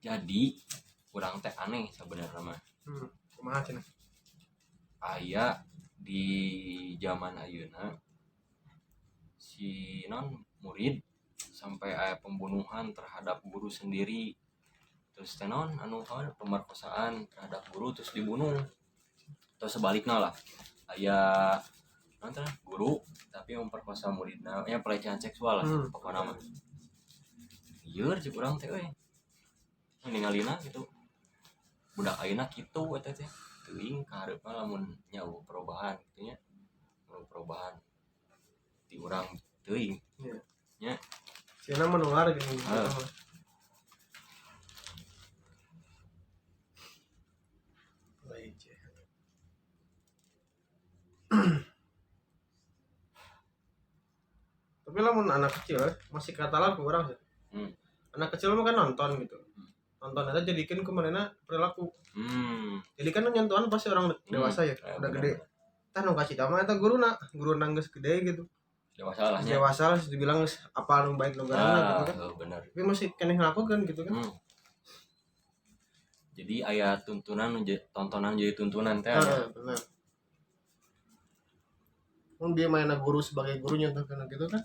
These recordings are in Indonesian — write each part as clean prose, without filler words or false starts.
Jadi kurang teh aneh sebenarnya mah. Kumaha cenah? Aya di zaman ayeuna si non murid sampai aya pembunuhan terhadap guru sendiri. Terus teh non anu pemerkosaan terhadap guru terus dibunuh. Atau sebaliknya lah. Aya nonton guru tapi memperkosa muridna, ya pelecehan seksual lah pokoknya mah. Ieu cik urang teh euy. Ningalina gitu. Budak ayeuna kitu eta teh. Teuing kahareupna lamun nyawa perubahan kitu nya. Perubahan di urang teuing. Nya. Cenah menular gini. Tapi lamun anak kecil masih katalan ke orang sih. Anak kecil mah kan nonton gitu. Nonton aja jadikan kemanana perilaku. Jadi kan nyentuhan pasti orang dewasa ya, udah gede. Tah nu kasih tama eta guruna geus gede gitu. Dewasa lah dibilang apa anu baik nu garangna gitu kan. Bener. Tapi masih keneh ngelakukeun gitu kan. Jadi aya tontonan jadi tuntunan teh. Benar. Mun dia main guru sebagai gurunya gitu kan.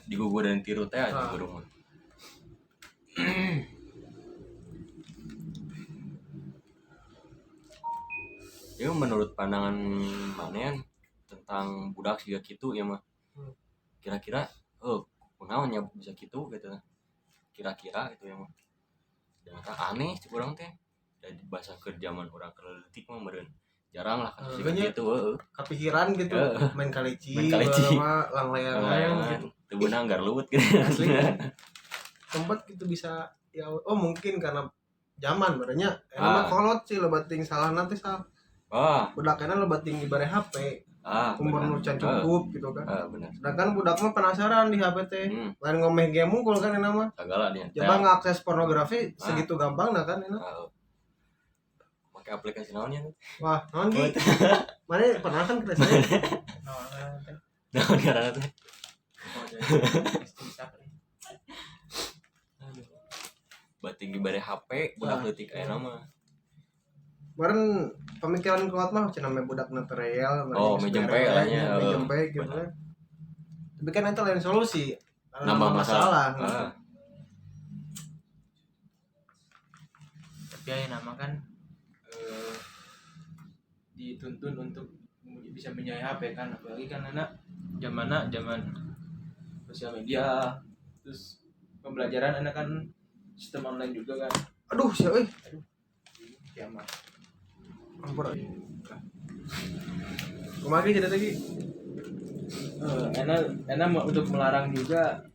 Digugu dan tiru teh aja guru mah. Ya menurut pandangan manean tentang budak siga kitu ya mah. Kira-kira kunaon nya bisa kitu gitu. Kira-kira gitu ya mah. Ternyata aneh cik urang teh. Jadi bahasa ke zaman urang keleutik mah meureun. Jarang lah kasus gitu. Kepikiran gitu main kaleci mah lang-layang gitu. Teu beunang garlut gitu. Asli. Tempat gitu bisa ya mungkin karena zaman barunya emang kolot sih lebat ting salah nanti salah. Budaknya lebat ting di bare HP. Umur nu cukup gitu kan. Bener. Sedangkan budak mah penasaran di HP teh. Lain ngomeh game mungkul kan enak mah. Segala dia. Coba ngakses pornografi segitu gampang nah kan enak. Pakai aplikasi naonnya? Wah, naon ge? Mane pernah kan kita saya. Naon ngaranna teh? Bating di bare HP, budak leutik aya nama. Kemarin pemikiran kuat mah cenah me budak na real, mejempe lah nya. Mejempe gitu kan. Tapi kan itu lain solusi. Nambah masalah. Tapi aya nama kan dituntun untuk bisa menyai HP kan, apalagi kan anak zaman sosial media, terus pembelajaran anak kan sistem online juga kan. Aduh sia euy. Kiamat. Ampun. Kumaha jadi tadi? Enak untuk melarang juga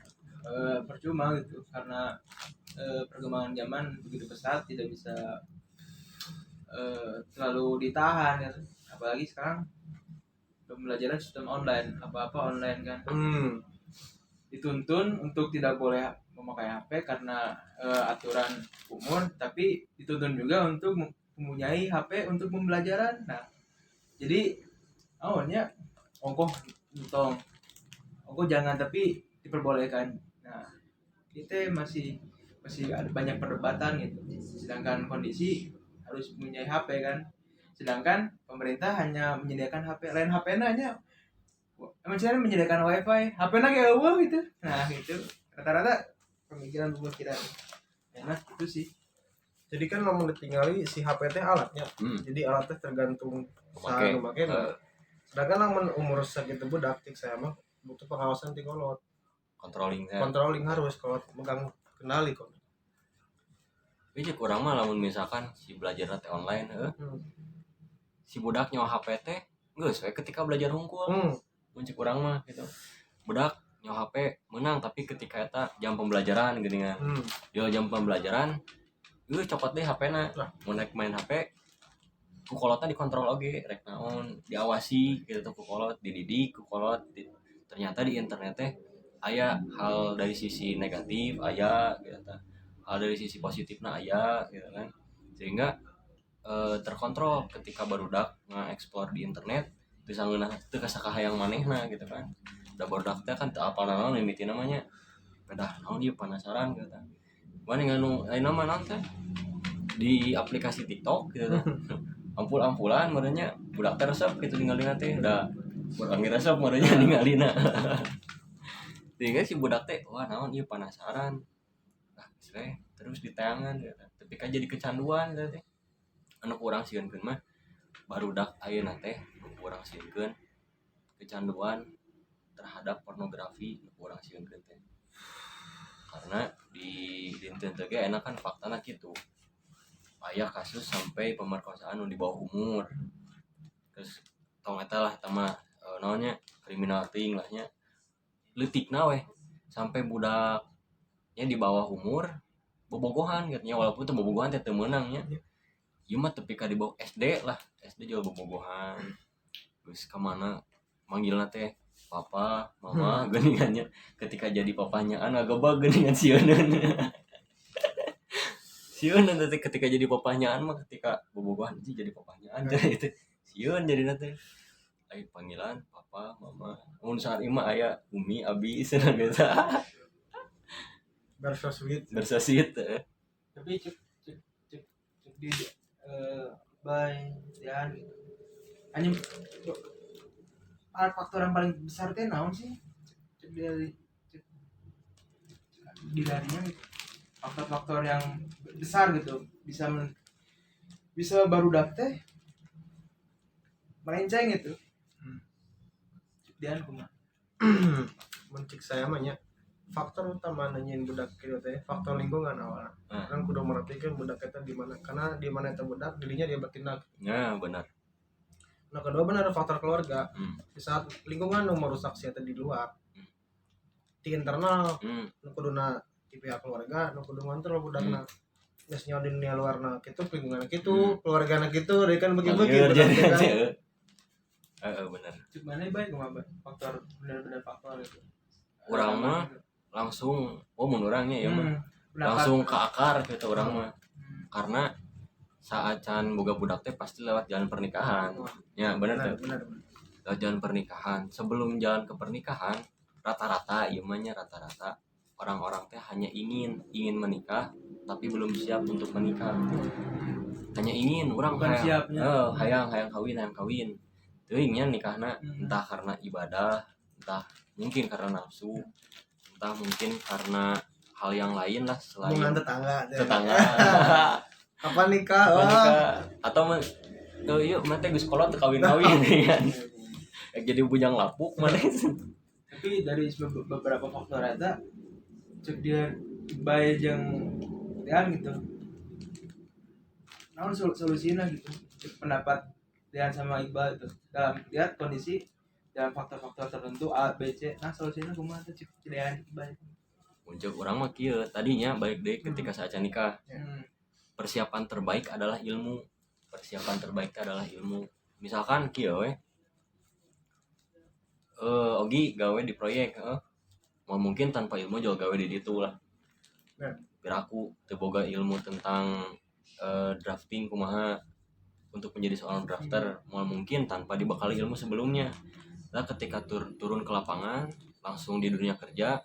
percuma gitu karena perkembangan zaman begitu pesat, tidak bisa terlalu ditahan gitu. Apalagi sekarang pembelajaran sistem online, apa-apa online kan. Dituntun untuk tidak boleh memakai HP karena aturan umur, tapi dituntun juga untuk mempunyai HP untuk pembelajaran. Nah, jadi awalnya ongkoh jangan, tapi diperbolehkan. Nah, kita masih ada banyak perdebatan gitu. Sedangkan kondisi harus mempunyai HP kan. Sedangkan pemerintah hanya menyediakan HP, lain HP-nya hanya menyediakan WiFi, HP-nya kayak eueuh gitu. Nah, gitu. Rata-rata pemikiran enak itu sih. Jadi kan lamun ditinggali si HP teh alatnya. Jadi alatnya tergantung saha nu make. Sedangkan lamun umur sakitu budak cik saya mah butuh pengawasan ti kolot. Controlling harus kalau megang kendali kok. Tapi cek urang mah lamun misalkan si belajar teh online si budak nyawa HP teh geus we ketika belajar hungkul. Mun cek urang mah gitu. Budak nyawa HP menang tapi ketika eta jam pembelajaran geuningan. Jam pembelajaran copot deh HP-na. Mun rek main HP ku kolotna dikontrol oge, rek naon diawasi gitu ku kolot, dididik ku kolot. Ternyata di internet teh aya hal dari sisi negatif aya gitu. Hal dari sisi positifna aya gitu kan. Sehingga terkontrol ketika barudak nge-explore di internet teu sangeunah teu kasakahayang manehna gitu kan. Da barudak teh kan teu apal naon mimiti namanya. Pedah naon ieu penasaran gitu. mana nganu ayeuna mah naon teh di aplikasi TikTok gitu teh ampul-ampulan merenya budak teh resep gitu ningalina teh da urang resep merenya ningalina sehingga si budak teh wah naon ieu penasaran ah terus ditayangan gitu. Tapi kan jadi kecanduan gitu teh anu kurang sieunkeun mah barudak ayeuna teh kurang sieunkeun kecanduan terhadap pornografi kurang sieunkeun teh karena di dinten teh enak kan faktana kitu aya kasus sampai pemerkosaan di bawah umur terus tong eta lah tama naonnya kriminal ting lahnya leutikna weh sampai budaknya di bawah umur bobogohan katanya walaupun tuh bobogohan teh teu meunangnya ieu mah tepi ka di bawah SD lah SD juga bobogohan geus ka mana manggilna teh papa mama geuningannya ketika jadi papanya anak gebag geuningan sieun sieun nanti ketika jadi papanyaan mah ketika bobogohan sih jadi papanyaan itu sieun jadi nanti ai panggilan papa mama mun saat imah aya umi abi cenah gitu bersosit tapi cek di by ya gitu hanya faktor yang paling besar teh naon sih cek di darinya gitu faktor-faktor yang besar gitu bisa barudak teh melenceng gitu dan kumaha mencik saya mah nya faktor utama nanyain budak kieu teh faktor lingkungan awalnya orang kudu merhatikan budak eta di mana karena di mana eta budak dirinya dia bertindak ya benar nah kedua benar faktor keluarga di saat lingkungan nu merusak si eta di luar di internal nu kuduna di pihak keluarga nu kudu ngontrol budakna geus nyawa di dunia luarna kitu lingkungan kitu keluargana kitu deui kan bagi-bagi benar cek mana baik kumaha faktor benar-benar faktor itu urang mah langsung mun urangnya ya mah langsung ke akar gitu urang mah karena saat can boga budak teh pasti lewat jalan pernikahan ya benar lewat jalan pernikahan sebelum jalan ke pernikahan rata-rata orang-orang teh hanya ingin menikah tapi belum siap untuk menikah hanya ingin orang hayang kawin teuingnya nikahna entah karena ibadah entah mungkin karena nafsu entah mungkin karena hal yang lain lah selain hubungan tetangga kapan nikah atau yuk mah teh geus kolot kawin-kawin kan jadi bujang lapuk mana tapi dari beberapa faktor eta cek dia bae jeung Dean gitu naon solusinya gitu cek pendapat Dean sama Iqbal itu dalam lihat kondisi dalam faktor-faktor tertentu A, B, C nah solusinya kumaha tuh cek Dean Iqbal muncul orang mah kieu tadinya balik deui ketika saat nikah persiapan terbaik adalah ilmu misalkan kieu we Ogi gawe di proyek mau mungkin tanpa ilmu juga gawe di ditu lah biar aku teu boga ilmu tentang drafting kumaha untuk menjadi seorang drafter mau mungkin tanpa dibekali ilmu sebelumnya lah ketika turun ke lapangan langsung di dunia kerja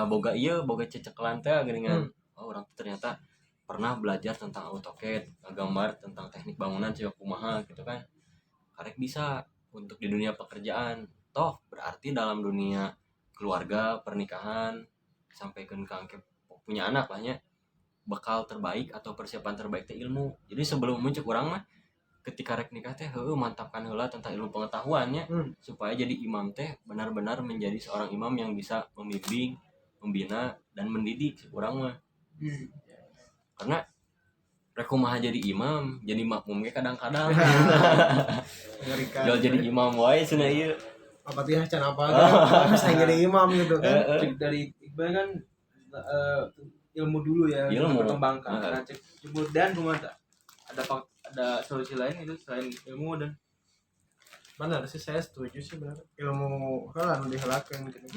boga cecekelan teh geuningan orang ternyata pernah belajar tentang AutoCAD gambar tentang teknik bangunan coba kumaha gitu kan karek bisa untuk di dunia pekerjaan toh berarti dalam dunia keluarga pernikahan sampai ke punya anak lahnya bekal terbaik atau persiapan terbaik teh ilmu jadi sebelum muncul orang mah ketika rek nikah teh mantapkan heula tentang ilmu pengetahuannya supaya jadi imam teh benar-benar menjadi seorang imam yang bisa membimbing membina dan mendidik orang mah karena rek kumaha jadi imam jadi makmum ge kadang-kadang jual jadi imam wae cenah ieu Fatihah can apa bisa jadi imam gitu kan dari Iqbal kan ilmu dulu ya ilmu berkembangkan nah cek dan kumaha ada solusi lain itu selain ilmu dan benar sih saya setuju sih benar ilmu kan dihelakeun gitu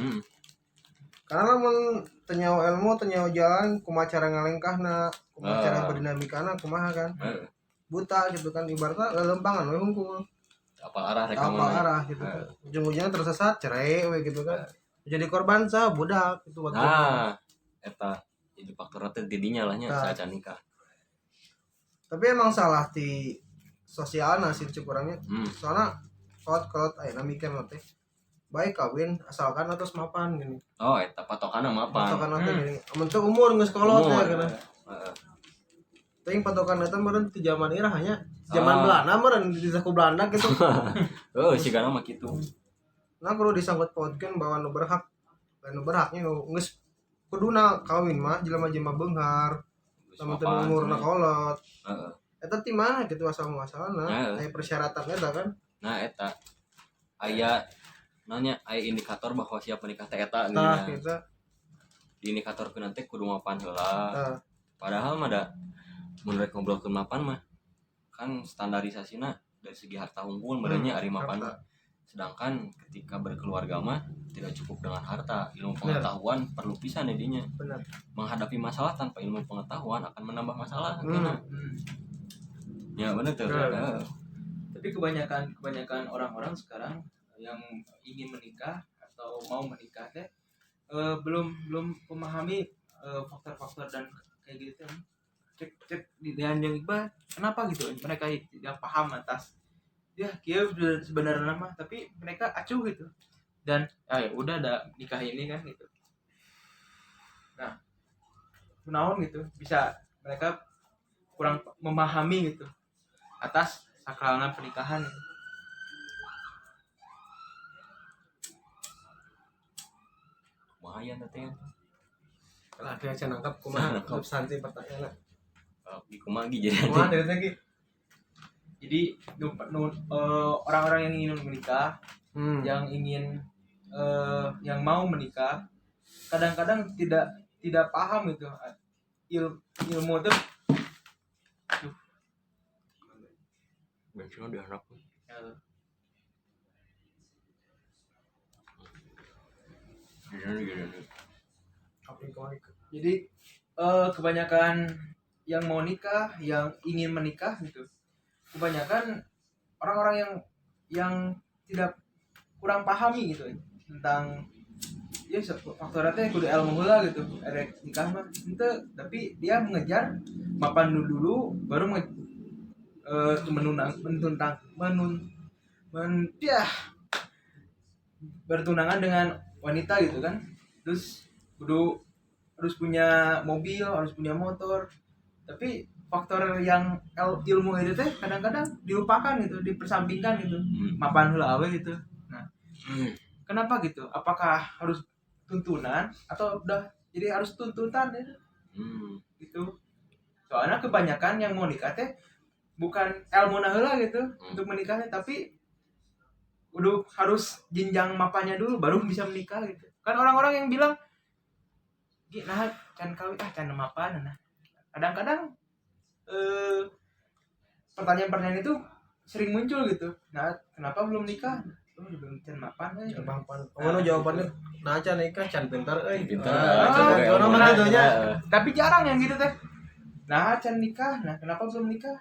karena lamun teu nyaho ilmu teu nyaho jalan kumaha cara ngalengkahna kumaha cara berdinamikana kumaha kan buta gitu kan ibaratnya lelempangan we hungkul apa arah gitu kan ujung-ujungnya tersesat cerai we gitu kan jadi korban budak itu waktu eta jadi faktor faktor teh didinya lah nya Nah. saat nikah. Tapi emang salah di sosialna sih kurangnya. Soalnya kalau ayeuna mikir teh baik kawin asalkan atas mapan gini. Oh eta patokanna mapan. Patokan teh gini. Amun teu umur geus kolot ya kana. Heeh. Teuing patokan eta meureun ti zaman ieu hanya zaman Belanda meureun di saku Belanda gitu. Oh sigana mah kitu. Nah kudu disangkut pautkeun bahwa nu berhak nu berhaknya nu geus kuduna kawin mah jelema-jelema beunghar. Sama teu umurna kolot. Heeh. Eta ti mana gitu asal muasalna? Heeh. Aya persyaratan eta kan. Nah eta aya nanya aya indikator bahwa siap menikah teh eta Tah nya. kita. Di indikator keun teh kudu mapan heula. Tah. Padahal mah da mun rek ngobrolkeun mapan mah kan standarisasina dari segi harta unggul merenya ari mapan. Sedangkan ketika berkeluarga mah tidak cukup dengan harta, ilmu pengetahuan perlu pisan dinya. Benar. Menghadapi masalah tanpa ilmu pengetahuan akan menambah masalah. Ya benar tuh. Tapi kebanyakan orang-orang sekarang yang ingin menikah atau mau menikah teh belum memahami faktor-faktor dan kayak gitu. Cek di Anjing Iqbal kenapa gitu mereka tidak paham atas ya kia sebenarnya mah tapi mereka acuh gitu dan ya udah ada nikah ini kan gitu. Nah menawan gitu bisa mereka kurang memahami gitu atas sakralna pernikahan gitu. Lumayan teh. Lah dia can nangkap kumaha substansi pertanyaan. Di kumagi jadi. Kumaha teh lagi. Jadi orang-orang yang ingin menikah, yang ingin yang mau menikah, kadang-kadang tidak paham itu ilmu itu. Bensin udah enak. Jadi kebanyakan yang mau nikah, yang ingin menikah gitu, kebanyakan orang-orang yang tidak kurang pahami gitu tentang ya faktornya teh kudu ilmu heula gitu erek nikah mah ente tapi dia mengejar mapan dulu baru bertunangan dengan wanita gitu kan terus kudu harus punya mobil harus punya motor tapi faktor yang ilmu itu teh kadang-kadang dilupakan gitu dipersampingkan gitu mapan heula awe gitu. Nah kenapa gitu apakah harus tuntunan atau udah jadi harus tuntutan ya gitu soalnya kebanyakan yang mau nikah teh bukan ilmu heula gitu untuk menikahnya tapi udah harus jenjang mapannya dulu baru bisa menikah gitu kan orang-orang yang bilang nah can kawin can mapan nah kadang-kadang pertanyaan-pertanyaan itu sering muncul gitu nah kenapa belum nikah belum can mapan jawabannya nah can nikah can pintar pintar tapi jarang yang gitu teh nah can nikah nah kenapa belum nikah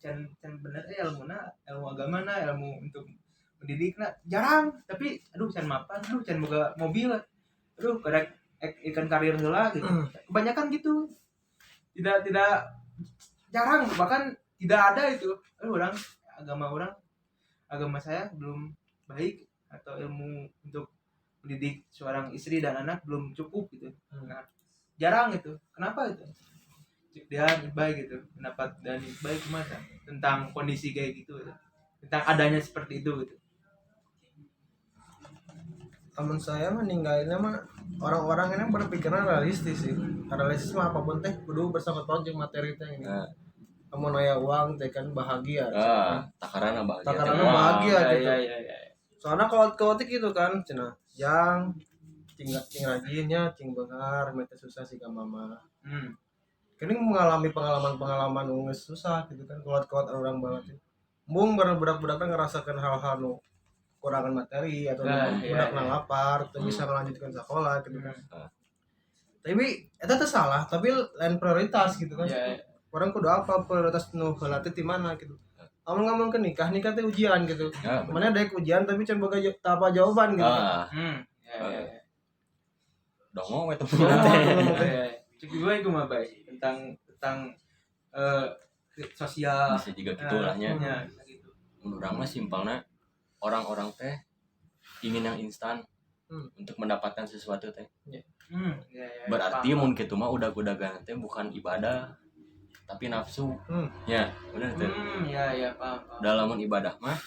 can bener ilmu agama ilmu untuk mendidik jarang tapi aduh can mapan aduh can boga mobil aduh kada ikan karir heula gitu kebanyakan gitu tidak jarang bahkan tidak ada itu agama saya belum baik atau ilmu untuk mendidik seorang istri dan anak belum cukup gitu nah jarang itu kenapa itu dan baik gitu pendapat dan baik gimana tentang kondisi kayak gitu tentang adanya seperti itu gitu teman saya meninggalnya mah orang-orang ini berpikiran realistis sih realistis mah apapun teh kudu bersama tahun jeung materi teh ini kamu naya uang teh kan bahagia takaranna bahagia gitu soalnya kalau gitu kan cenah yang cing rajinnya cing beunghar mete susah sih ka mama kini mengalami pengalaman geus susah gitu kan kuat orang banget mung budak-budaknya ngerasakan hal-hal nu kurangan materi atau budak lapar atau bisa melanjutkan sekolah gitu kan tapi itu tuh salah tapi lain prioritas gitu kan orang kudu apa prioritas nu heula teh di mana gitu ngomong ke nikah teh ujian gitu mana ada ujian tapi can boga apa jawaban gitu dongong we cek gue itu mah baik tentang eh, sosial bisa juga gitulah nya. Gitu. Menurut orang mah simpelnya orang-orang teh ingin yang instan untuk mendapatkan sesuatu teh. Berarti mun kitu mah udah godagan teh bukan ibadah tapi nafsu. Ya, benar teh. Ya paham. Dalam ibadah mah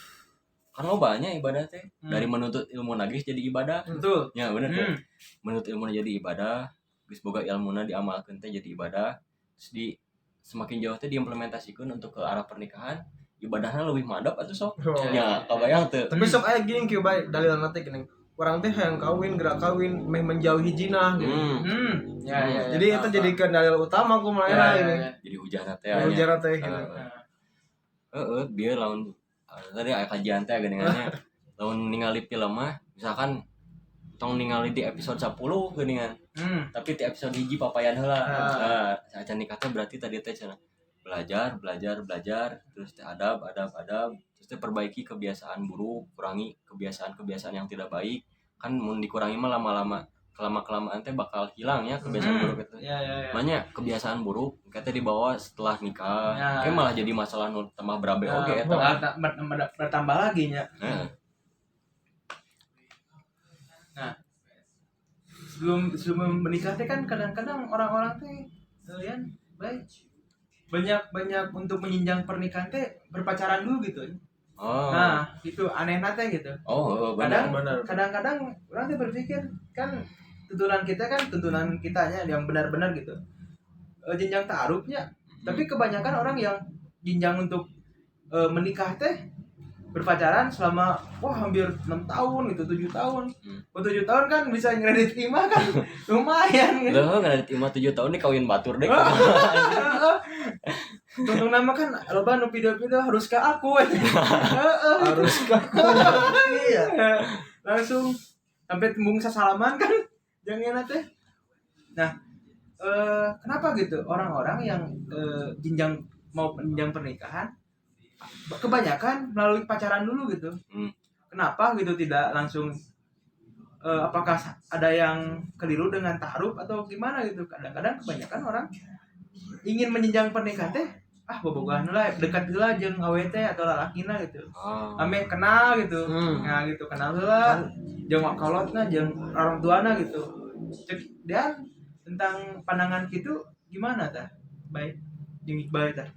kan lo banyak ibadah teh dari menuntut ilmu nagis jadi ibadah. Betul. Ya benar teh. Menuntut ilmu jadi ibadah, geus boga ilmuna diamalkeun teh jadi ibadah. Terus semakin jauh teh diimplementasikan untuk ke arah pernikahan, ibadahnya lebih madap atuh sok. Ya, kebayang teh. Tapi sok aya gini kieu bae dalilan teh gini. Orang teh hayang kawin, gerak kawin, meh menjauhi jinah gitu. Ya. Jadi itu jadikan dalil utama kumaha ini. Jadi hujahna teh. Hujahna teh gitu. Dia lawan tadi aya kajian teh geuningannya. Lawan ningali film mah misalkan tong ningali di episode 10 geuningan. Tapi di episode 1 papayan heula. Acan nikah teh berarti tadi teh cenah belajar terus teh adab terus teh perbaiki kebiasaan buruk, kurangi kebiasaan yang tidak baik. Kan mun dikurangi mah lama-lama kelamaan teh bakal hilang ya kebiasaan buruk itu. Banyak kebiasaan buruk kata dibawa setelah nikah. Kayak malah jadi masalah nu tambah berabe oge eta. Bertambah lagi nya. Nah, sebelum menikah teh kan kadang-kadang orang-orang teh kalian baik banyak untuk menjenjang pernikahan teh berpacaran dulu gitu. Nah, itu aneh teh gitu. Benar. Kadang-kadang orang teh berpikir kan tuntunan kitanya yang benar-benar gitu. Jenjang ta'arufnya. Tapi kebanyakan orang yang jenjang untuk menikah teh berpacaran selama hampir 6 tahun gitu, 7 tahun. 7 tahun kan bisa ngredit imah kan lumayan gitu. Loh, ngredit imah 7 tahun nih kawin batur deh. Tuntung nama kan loba nu video-video harus ke aku. Harus ke aku. Iya. Langsung sampai tembung sasalaman kan jangan teh. Nah, kenapa gitu orang-orang yang jenjang pernikahan kebanyakan melalui pacaran dulu gitu. Kenapa gitu tidak langsung apakah ada yang keliru dengan ta'aruf atau gimana gitu. Kadang-kadang kebanyakan orang ingin menjenjang pernikahan teh bobogohan lah dekat heula jeung awewe teh atau lalakina gitu. Ame kenal gitu. Nah gitu kenal heula jeung wakolotna jeung orang tuana gitu. Dan tentang pandangan gitu gimana tah? Baik jeung Iqbal tah.